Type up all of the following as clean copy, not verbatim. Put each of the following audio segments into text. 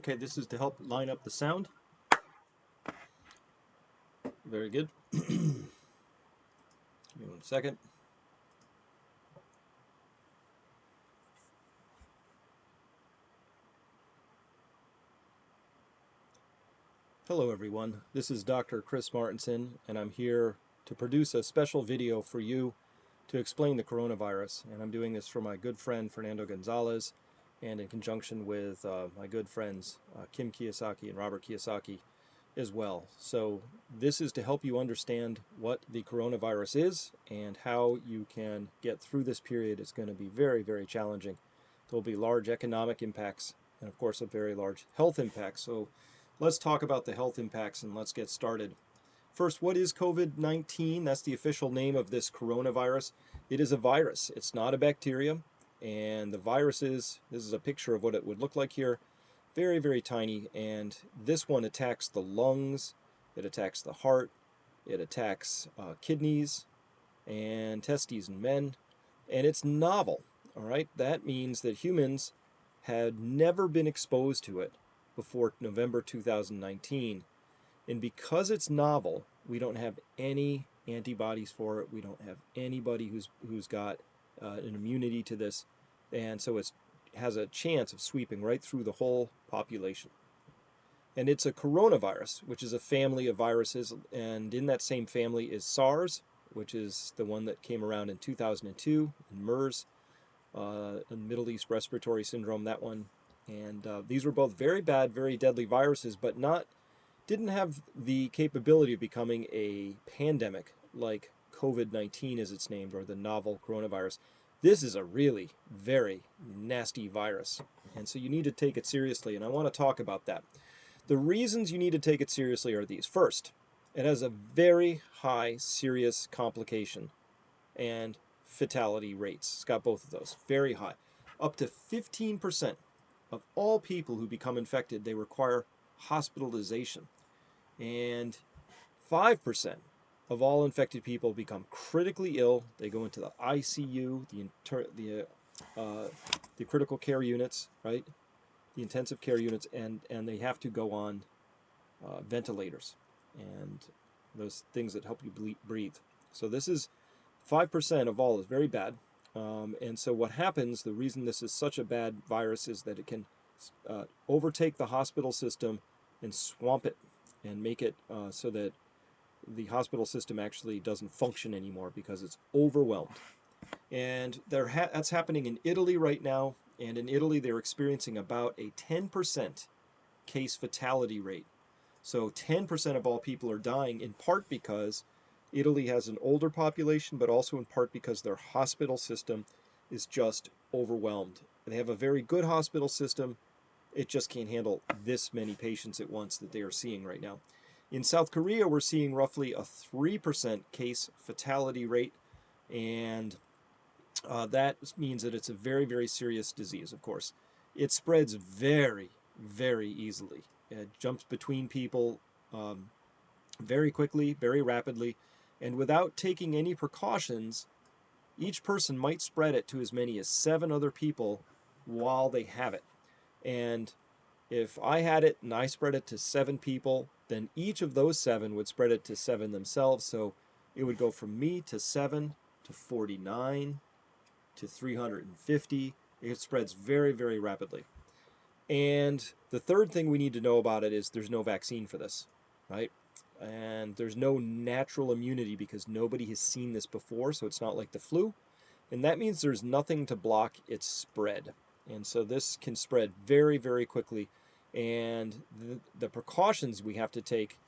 Okay, this is to help line up the sound. Very good. Give me 1 second. Hello everyone, this is Dr. Chris Martinson, and I'm here to produce a special video for you to explain the coronavirus. And I'm doing this for my good friend Fernando Gonzalez, and in conjunction with my good friends Kim Kiyosaki and Robert Kiyosaki as well. So this is to help you understand what the coronavirus is and how you can get through this period. It's going to be very, very challenging. There will be large economic impacts and of course a very large health impact. So let's talk about the health impacts and let's get started. First, what is COVID-19? That's the official name of this coronavirus. It is a virus. It's not a bacteria. And the viruses, this is a picture of what it would look like here. Very, very tiny, and this one attacks the lungs, it attacks the heart, it attacks kidneys and testes in men, and it's novel. All right, that means that humans had never been exposed to it before November 2019, and because it's novel, we don't have any antibodies for it. We don't have anybody who's got an immunity to this, and so it has a chance of sweeping right through the whole population. And it's a coronavirus, which is a family of viruses, and in that same family is SARS, which is the one that came around in 2002, and MERS, Middle East Respiratory Syndrome, that one. And these were both very bad, very deadly viruses, but didn't have the capability of becoming a pandemic like COVID-19 as it's named, or the novel coronavirus. This is a really very nasty virus, and so you need to take it seriously, and I want to talk about that. The reasons you need to take it seriously are these. First, it has a very high serious complication and fatality rates. It's got both of those, very high. Up to 15% of all people who become infected, they require hospitalization. And 5% of all infected people become critically ill. They go into the ICU, the critical care units, right? The intensive care units, and they have to go on ventilators and those things that help you breathe. So this is 5% of all, is very bad. And so what happens, the reason this is such a bad virus is that it can overtake the hospital system and swamp it and make it so that the hospital system actually doesn't function anymore because it's overwhelmed. And that's happening in Italy right now. And in Italy, they're experiencing about a 10% case fatality rate. So 10% of all people are dying, in part because Italy has an older population, but also in part because their hospital system is just overwhelmed. They have a very good hospital system. It just can't handle this many patients at once that they are seeing right now. In South Korea, we're seeing roughly a 3% case fatality rate, and that means that it's a very, very serious disease, of course. It spreads very, very easily. It jumps between people very quickly, very rapidly, and without taking any precautions, each person might spread it to as many as 7 other people while they have it. And if I had it and I spread it to 7 people, then each of those 7 would spread it to 7 themselves. So it would go from me to 7 to 49 to 350. It spreads very, very rapidly. And the third thing we need to know about it is there's no vaccine for this, right? And there's no natural immunity because nobody has seen this before, so it's not like the flu. And that means there's nothing to block its spread. And so this can spread very, very quickly. And the precautions we have to take,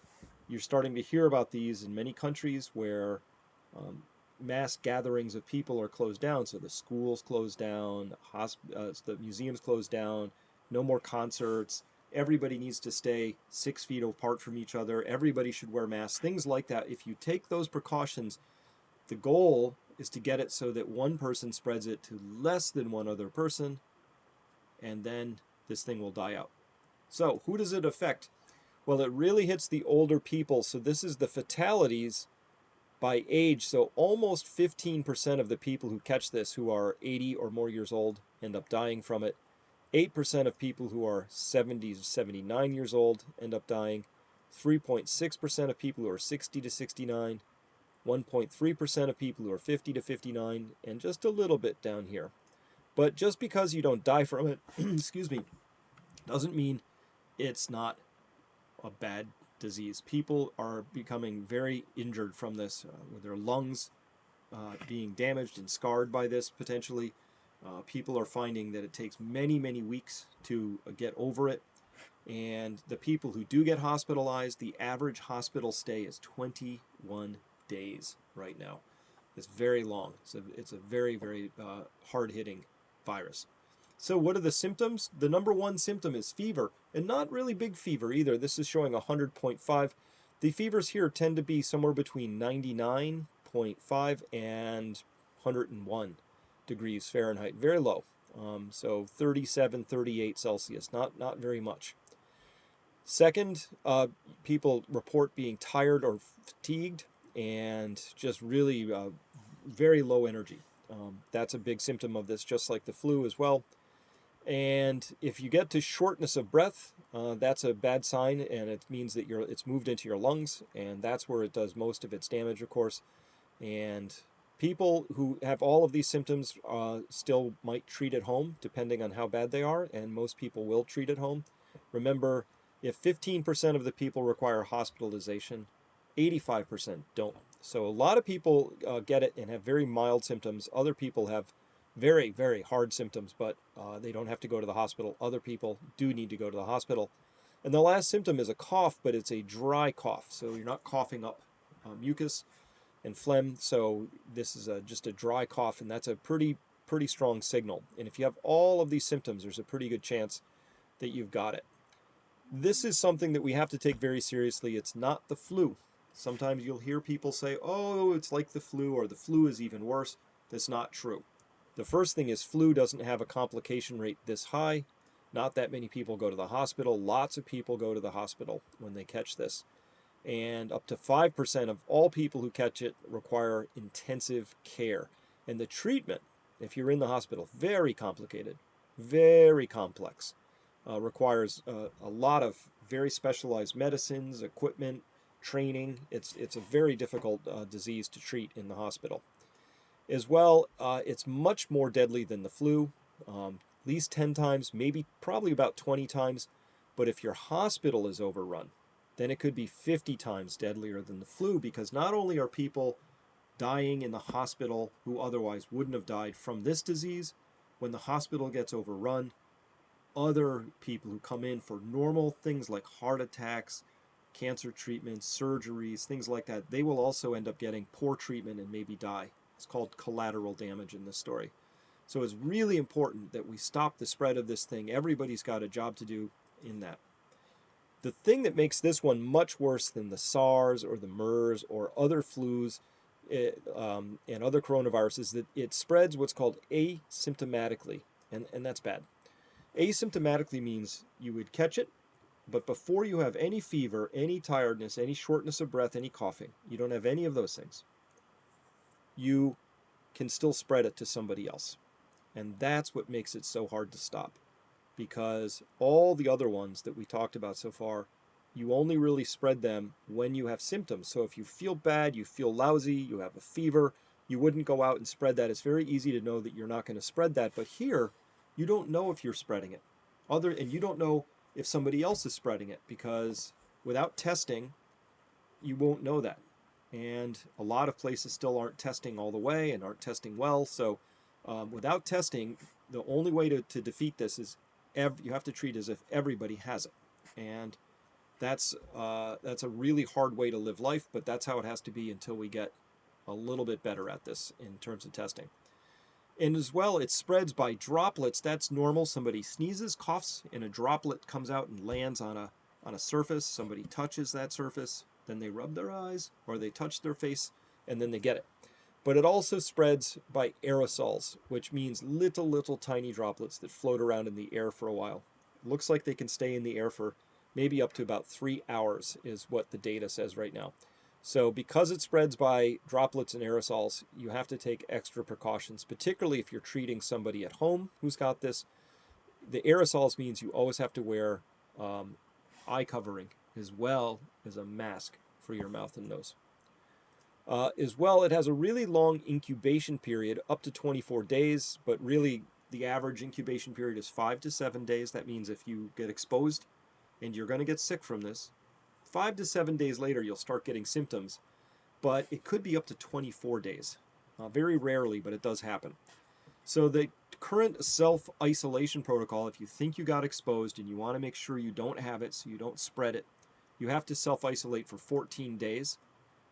you're starting to hear about these in many countries where mass gatherings of people are closed down. So the schools closed down, the museums closed down, no more concerts. Everybody needs to stay 6 feet apart from each other. Everybody should wear masks, things like that. If you take those precautions, the goal is to get it so that one person spreads it to less than one other person, and then this thing will die out. So who does it affect? Well, it really hits the older people. So this is the fatalities by age. So almost 15% of the people who catch this, who are 80 or more years old, end up dying from it. 8% of people who are 70 to 79 years old end up dying, 3.6% of people who are 60 to 69, 1.3% of people who are 50 to 59, and just a little bit down here. But just because you don't die from it, excuse me, doesn't mean it's not a bad disease. People are becoming very injured from this, with their lungs being damaged and scarred by this potentially. People are finding that it takes many, many weeks to get over it. And the people who do get hospitalized, the average hospital stay is 21 days right now. It's very long. It's a very, very hard-hitting virus. So what are the symptoms? The number one symptom is fever, and not really big fever either. This is showing 100.5. The fevers here tend to be somewhere between 99.5 and 101 degrees Fahrenheit. Very low. So 37, 38 Celsius, not very much. Second, people report being tired or fatigued and just really very low energy. That's a big symptom of this, just like the flu as well. And if you get to shortness of breath, that's a bad sign, and it means that it's moved into your lungs, and that's where it does most of its damage, of course. And people who have all of these symptoms still might treat at home, depending on how bad they are, and most people will treat at home. Remember, if 15% of the people require hospitalization, 85% don't. So a lot of people get it and have very mild symptoms. Other people have very, very hard symptoms, but they don't have to go to the hospital. Other people do need to go to the hospital. And the last symptom is a cough, but it's a dry cough. So you're not coughing up mucus and phlegm. So this is just a dry cough, and that's a pretty strong signal. And if you have all of these symptoms, there's a pretty good chance that you've got it. This is something that we have to take very seriously. It's not the flu. Sometimes you'll hear people say, oh, it's like the flu, or the flu is even worse. That's not true. The first thing is flu doesn't have a complication rate this high. Not that many people go to the hospital. Lots of people go to the hospital when they catch this. And up to 5% of all people who catch it require intensive care. And the treatment, if you're in the hospital, very complicated, very complex. Requires a lot of very specialized medicines, equipment, training. It's a very difficult disease to treat in the hospital. As well, it's much more deadly than the flu, at least 10 times, maybe probably about 20 times. But if your hospital is overrun, then it could be 50 times deadlier than the flu, because not only are people dying in the hospital who otherwise wouldn't have died from this disease, when the hospital gets overrun, other people who come in for normal things like heart attacks, cancer treatments, surgeries, things like that, they will also end up getting poor treatment and maybe die. It's called collateral damage in this story. So it's really important that we stop the spread of this thing. Everybody's got a job to do in that. The thing that makes this one much worse than the SARS or the MERS or other flus and other coronaviruses is that it spreads what's called asymptomatically, and that's bad. Asymptomatically means you would catch it, but before you have any fever, any tiredness, any shortness of breath, any coughing, you don't have any of those things, you can still spread it to somebody else. And that's what makes it so hard to stop, because all the other ones that we talked about so far, you only really spread them when you have symptoms. So if you feel bad, you feel lousy, you have a fever, you wouldn't go out and spread that. It's very easy to know that you're not going to spread that. But here, you don't know if you're spreading it. And you don't know if somebody else is spreading it, because without testing, you won't know that. And a lot of places still aren't testing all the way and aren't testing well. So without testing, the only way to defeat this is you have to treat as if everybody has it. And that's a really hard way to live life, but that's how it has to be until we get a little bit better at this in terms of testing. And as well, it spreads by droplets. That's normal. Somebody sneezes, coughs, and a droplet comes out and lands on a surface. Somebody touches that surface, then they rub their eyes, or they touch their face, and then they get it. But it also spreads by aerosols, which means little tiny droplets that float around in the air for a while. It looks like they can stay in the air for maybe up to about 3 hours is what the data says right now. So because it spreads by droplets and aerosols, you have to take extra precautions, particularly if you're treating somebody at home who's got this. the aerosols means you always have to wear um, eye covering as well as a mask for your mouth and nose. As well, it has a really long incubation period, up to 24 days, but really the average incubation period is 5 to 7 days. That means if you get exposed and you're going to get sick from this, 5 to 7 days later you'll start getting symptoms, but it could be up to 24 days. Very rarely, but it does happen. So the current self-isolation protocol, if you think you got exposed and you want to make sure you don't have it so you don't spread it, you have to self-isolate for 14 days.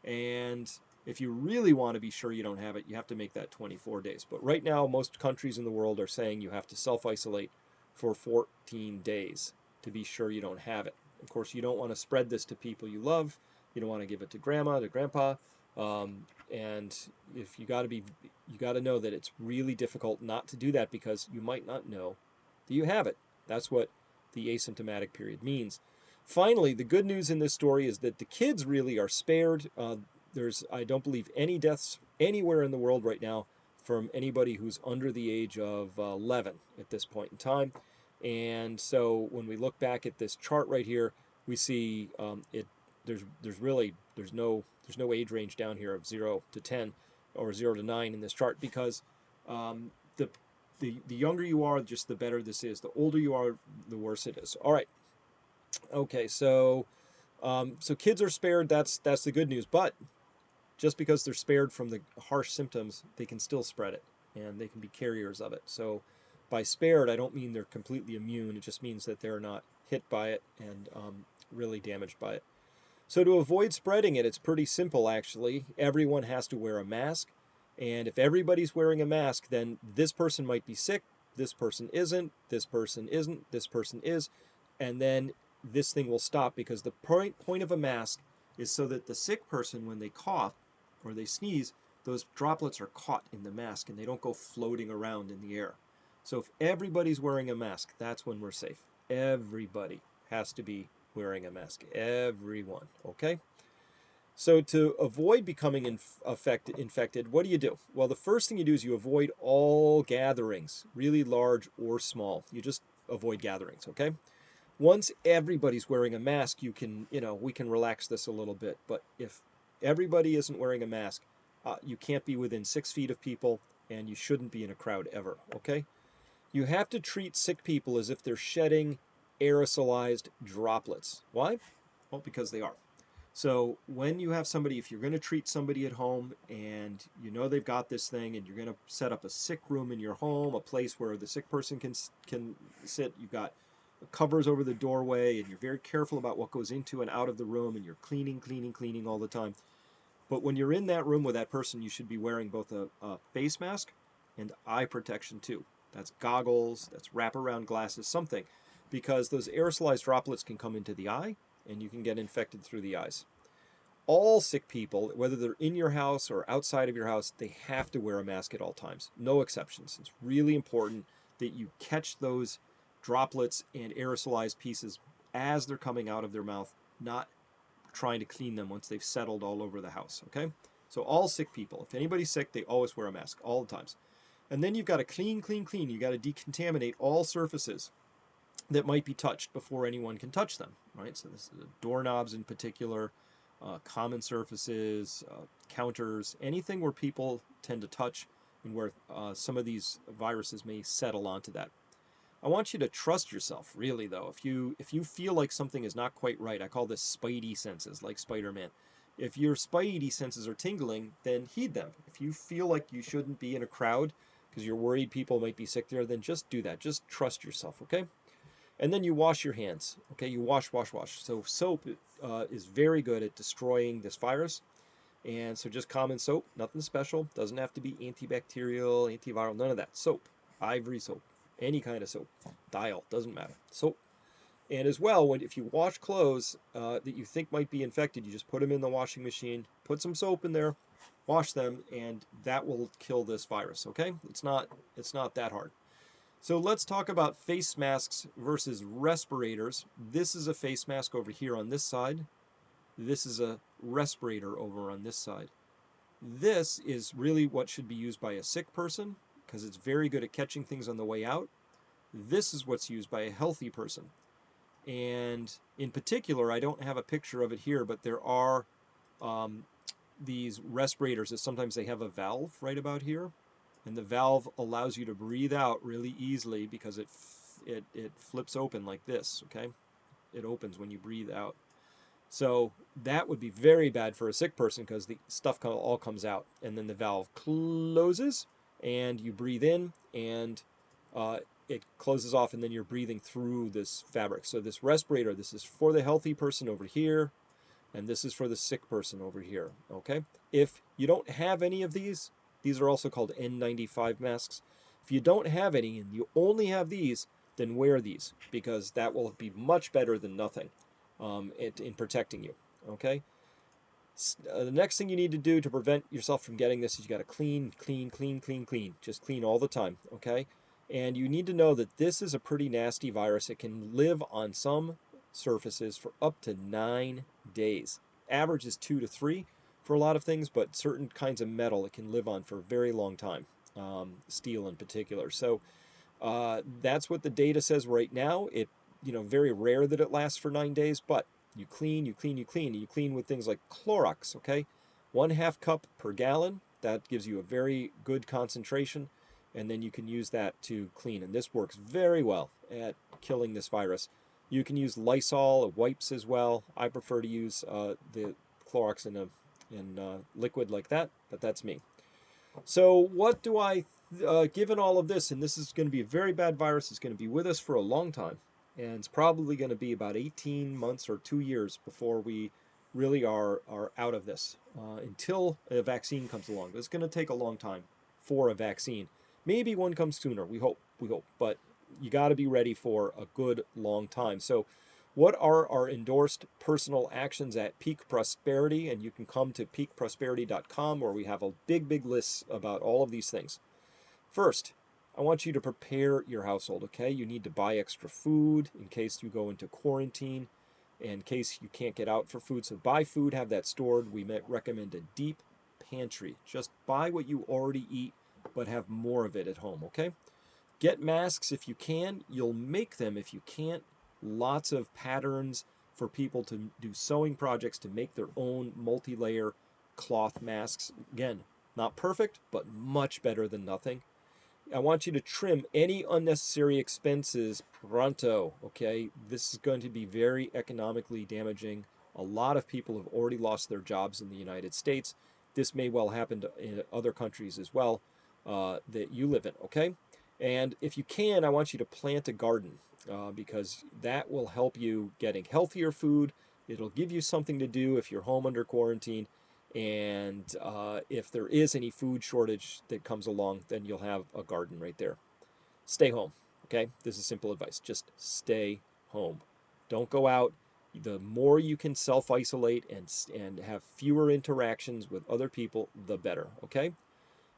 And if you really want to be sure you don't have it, you have to make that 24 days. But right now, most countries in the world are saying you have to self-isolate for 14 days to be sure you don't have it. Of course, you don't want to spread this to people you love. You don't want to give it to grandma, to grandpa. And if you got to know that it's really difficult not to do that because you might not know that you have it. That's what the asymptomatic period means. Finally, the good news in this story is that the kids really are spared. There's, I don't believe, any deaths anywhere in the world right now from anybody who's under the age of 11 at this point in time. And so when we look back at this chart right here, we see it. There's no age range down here of 0 to 10 or 0 to 9 in this chart because um, the the younger you are, just the better this is. The older you are, the worse it is. All right. Okay, so kids are spared. That's the good news. But just because they're spared from the harsh symptoms, they can still spread it, and they can be carriers of it. So by spared, I don't mean they're completely immune. It just means that they're not hit by it and really damaged by it. So to avoid spreading it, it's pretty simple actually. Everyone has to wear a mask, and if everybody's wearing a mask, then this person might be sick, this person isn't, this person isn't, this person is, and then this thing will stop because the point of a mask is so that the sick person, when they cough or they sneeze, those droplets are caught in the mask and they don't go floating around in the air. So if everybody's wearing a mask, that's when we're safe. Everybody has to be wearing a mask. Everyone, okay? So to avoid becoming infected, what do? Well, the first thing you do is you avoid all gatherings, really large or small. You just avoid gatherings, okay? Once everybody's wearing a mask, we can relax this a little bit. But if everybody isn't wearing a mask, you can't be within 6 feet of people, and you shouldn't be in a crowd ever, okay? You have to treat sick people as if they're shedding aerosolized droplets. Why? Well, because they are. So when you have somebody, if you're going to treat somebody at home and you know they've got this thing and you're going to set up a sick room in your home, a place where the sick person can sit, you've got covers over the doorway and you're very careful about what goes into and out of the room and you're cleaning all the time. But when you're in that room with that person, you should be wearing both a face mask and eye protection too. That's goggles, that's wraparound glasses, something, because those aerosolized droplets can come into the eye and you can get infected through the eyes. All sick people, whether they're in your house or outside of your house, they have to wear a mask at all times. No exceptions. It's really important that you catch those droplets and aerosolized pieces as they're coming out of their mouth, not trying to clean them once they've settled all over the house, okay? So all sick people, if anybody's sick, they always wear a mask, all the times. And then you've got to clean. You got to decontaminate all surfaces that might be touched before anyone can touch them, right? So this is doorknobs in particular, common surfaces, counters, anything where people tend to touch and where some of these viruses may settle onto that. I want you to trust yourself, really, though. If you feel like something is not quite right, I call this spidey senses, like Spider-Man. If your spidey senses are tingling, then heed them. If you feel like you shouldn't be in a crowd because you're worried people might be sick there, then just do that. Just trust yourself, okay? And then you wash your hands, okay? You wash. So soap is very good at destroying this virus. And so just common soap, nothing special. Doesn't have to be antibacterial, antiviral, none of that. Soap, ivory soap, any kind of soap. Dial, doesn't matter. Soap. And as well, if you wash clothes that you think might be infected, you just put them in the washing machine, put some soap in there, wash them, and that will kill this virus, okay? It's not that hard. So let's talk about face masks versus respirators. This is a face mask over here on this side. This is a respirator over on this side. This is really what should be used by a sick person because it's very good at catching things on the way out. This is what's used by a healthy person. And in particular, I don't have a picture of it here, but there are um, these respirators that sometimes they have a valve right about here, and the valve allows you to breathe out really easily because it flips open like this. Okay, it opens when you breathe out. So that would be very bad for a sick person because the stuff all comes out, and then the valve closes, and you breathe in, and uh, it closes off, and then you're breathing through this fabric. So this respirator, this is for the healthy person over here, and this is for the sick person over here. Okay, if you don't have any of these are also called N95 masks. If you don't have any and you only have these, then wear these because that will be much better than nothing in protecting you. Okay, the next thing you need to do to prevent yourself from getting this is you got to clean, clean, clean, clean, clean. Just clean all the time. Okay, and you need to know that this is a pretty nasty virus. It can live on some surfaces for up to 9 days. Average is 2 to 3 for a lot of things, but certain kinds of metal it can live on for a very long time, steel in particular. So that's what the data says right now. Very rare that it lasts for 9 days, but you clean, you clean, you clean, and you clean with things like Clorox. Okay, 1/2 cup per gallon. That gives you a very good concentration, and then you can use that to clean. And this works very well at killing this virus. You can use Lysol wipes as well. I prefer to use the Clorox in liquid like that, but that's me. So what do given all of this, and this is going to be a very bad virus, it's going to be with us for a long time, and it's probably going to be about 18 months or 2 years before we really are out of this, until a vaccine comes along. It's going to take a long time for a vaccine. Maybe one comes sooner, we hope, but you got to be ready for a good long time. So what are our endorsed personal actions at Peak Prosperity? And you can come to peakprosperity.com where we have a big list about all of these things. First, I want you to prepare your household, okay? You need to buy extra food in case you go into quarantine, in case you can't get out for food. So buy food, have that stored. We recommend a deep pantry. Just buy what you already eat, but have more of it at home, okay? Get masks if you can. You'll make them if you can't. Lots of patterns for people to do sewing projects to make their own multi-layer cloth masks. Again, not perfect, but much better than nothing. I want you to trim any unnecessary expenses pronto, okay? This is going to be very economically damaging. A lot of people have already lost their jobs in the United States. This may well happen in other countries as well that you live in, okay? And if you can, I want you to plant a garden because that will help you getting healthier food. It'll give you something to do if you're home under quarantine. And if there is any food shortage that comes along, then you'll have a garden right there. Stay home. Okay, this is simple advice. Just stay home. Don't go out. The more you can self-isolate and have fewer interactions with other people, the better. Okay,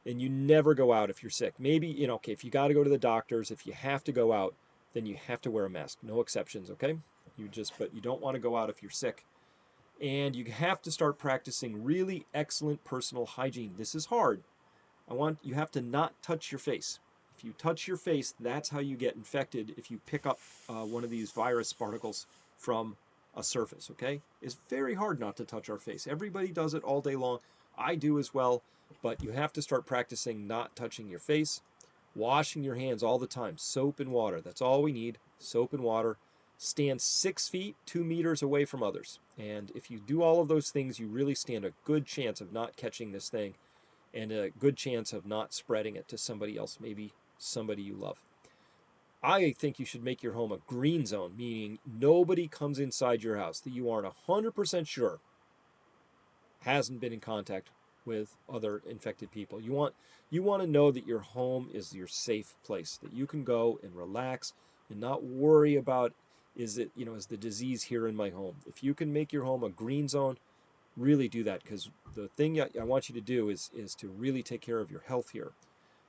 and you never go out if you're sick. Maybe okay, if you got to go to the doctors, if you have to go out, then you have to wear a mask. No exceptions. Okay, but you don't want to go out if you're sick. And you have to start practicing really excellent personal hygiene. This is hard. You have to not touch your face. If you touch your face, that's how you get infected if you pick up one of these virus particles from a surface, okay? It's very hard not to touch our face. Everybody does it all day long. I do as well, but you have to start practicing not touching your face, washing your hands all the time, soap and water. That's all we need, soap and water. Stand 6 feet, 2 meters away from others. And if you do all of those things, you really stand a good chance of not catching this thing and a good chance of not spreading it to somebody else, maybe somebody you love. I think you should make your home a green zone, meaning nobody comes inside your house that you aren't 100% sure hasn't been in contact with other infected people. You want to know that your home is your safe place, that you can go and relax and not worry about is the disease here in my home. If you can make your home a green zone, really do that because the thing I want you to do is to really take care of your health here.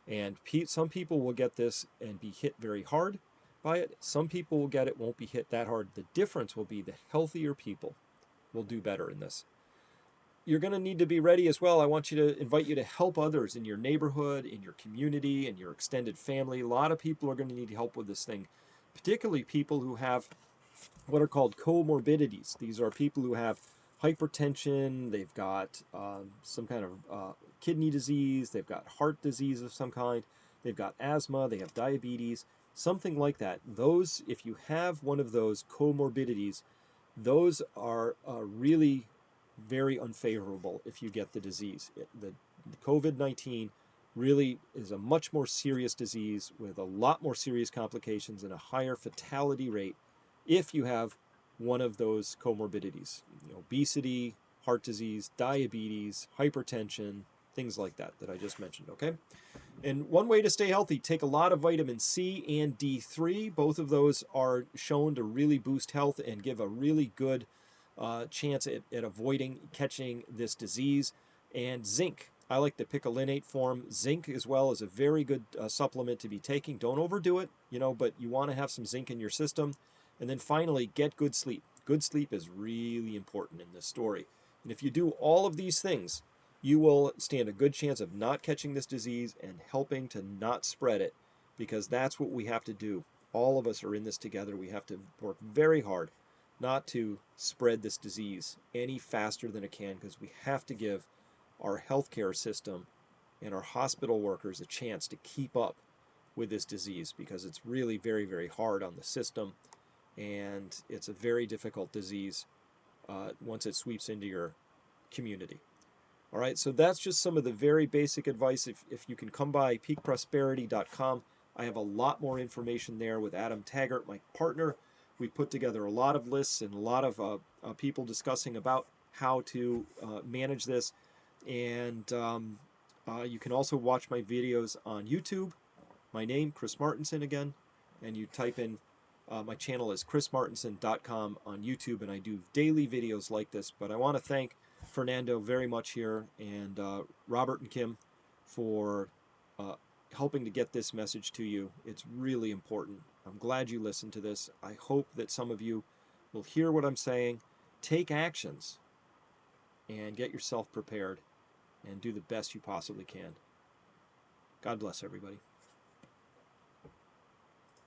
And some people will get this and be hit very hard by it. Some people will get it, won't be hit that hard. The difference will be the healthier people will do better in this. you're going to need to be ready as well. I want you to invite you to help others in your neighborhood, in your community, in your extended family. A lot of people are going to need help with this thing, particularly people who have what are called comorbidities. These are people who have hypertension, they've got some kind of kidney disease, they've got heart disease of some kind, they've got asthma, they have diabetes, something like that. Those, if you have one of those comorbidities, those are really very unfavorable if you get the disease. The COVID-19 really is a much more serious disease with a lot more serious complications and a higher fatality rate if you have one of those comorbidities. Obesity, heart disease, diabetes, hypertension, things like that I just mentioned, okay? And one way to stay healthy, take a lot of vitamin C and D3. Both of those are shown to really boost health and give a really good chance at avoiding catching this disease. And zinc. I like the picolinate form. Zinc as well is a very good supplement to be taking. Don't overdo it, but you want to have some zinc in your system. And then finally, get good sleep. Good sleep is really important in this story. And if you do all of these things, you will stand a good chance of not catching this disease and helping to not spread it, because that's what we have to do. All of us are in this together. We have to work very hard not to spread this disease any faster than it can, because we have to give our healthcare system and our hospital workers a chance to keep up with this disease, because it's really very, very hard on the system, and it's a very difficult disease once it sweeps into your community. All right, so that's just some of the very basic advice. If you can come by peakprosperity.com, I have a lot more information there with Adam Taggart, my partner. We put together a lot of lists and a lot of people discussing about how to manage this. And you can also watch my videos on YouTube. My name, Chris Martenson again, and you type in my channel is chrismartenson.com on YouTube, and I do daily videos like this. But I want to thank Fernando very much here, and Robert and Kim for uh, helping to get this message to you. It's really important. I'm glad you listened to this. I hope that some of you will hear what I'm saying, take actions, and get yourself prepared, and do the best you possibly can. God bless everybody.